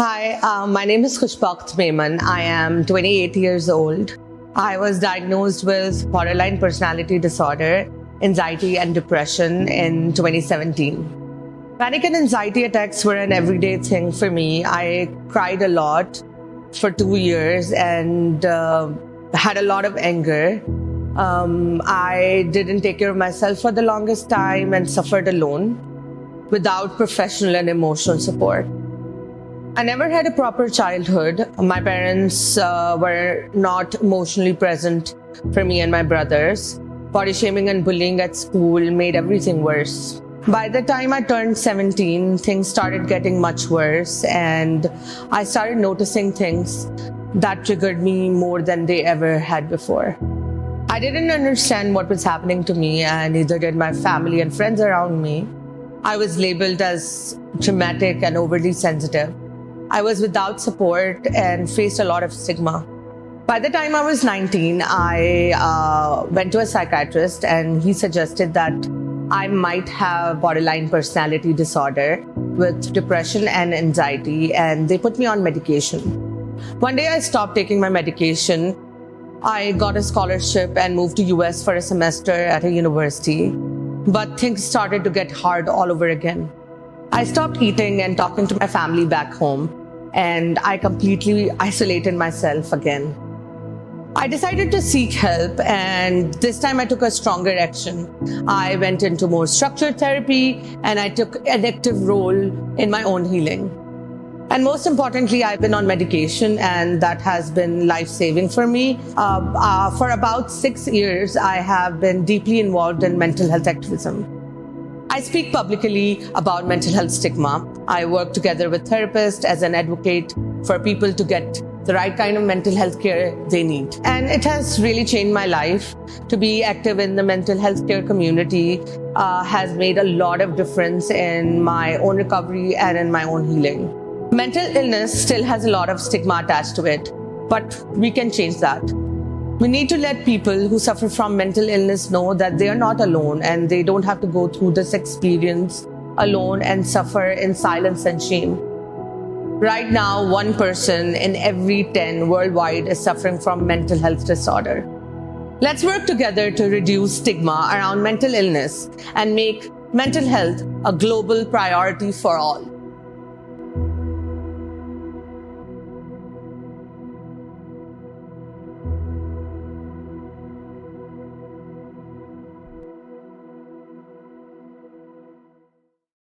Hi, my name is Khushbakht Memon. I am 28 years old. I was diagnosed with borderline personality disorder, anxiety and depression in 2017. Panic and anxiety attacks were an everyday thing for me. I cried a lot for 2 years and had a lot of anger. I didn't take care of myself for the longest time and suffered alone without professional and emotional support. I never had a proper childhood. My parents were not emotionally present for me and my brothers. Body shaming and bullying at school made everything worse. By the time I turned 17, things started getting much worse, and I started noticing things that triggered me more than they ever had before. I didn't understand what was happening to me, and neither did my family and friends around me. I was labeled as dramatic and overly sensitive. I was without support and faced a lot of stigma. By the time I was 19, I went to a psychiatrist, and he suggested that I might have borderline personality disorder with depression and anxiety, and they put me on medication. One day I stopped taking my medication. I got a scholarship and moved to US for a semester at a university, but things started to get hard all over again. I stopped eating and talking to my family back home, and I completely isolated myself again. I decided to seek help, and this time I took a stronger action. I went into more structured therapy, and I took an active role in my own healing. And most importantly, I've been on medication, and that has been life-saving for me. For about 6 years, I have been deeply involved in mental health activism. I speak publicly about mental health stigma. I work together with therapists as an advocate for people to get the right kind of mental health care they need. And it has really changed my life. To be active in the mental health care community has made a lot of difference in my own recovery and in my own healing. Mental illness still has a lot of stigma attached to it, but we can change that. We need to let people who suffer from mental illness know that they are not alone, and they don't have to go through this experience alone and suffer in silence and shame. Right now, 1 person in every 10 worldwide is suffering from mental health disorder. Let's work together to reduce stigma around mental illness and make mental health a global priority for all.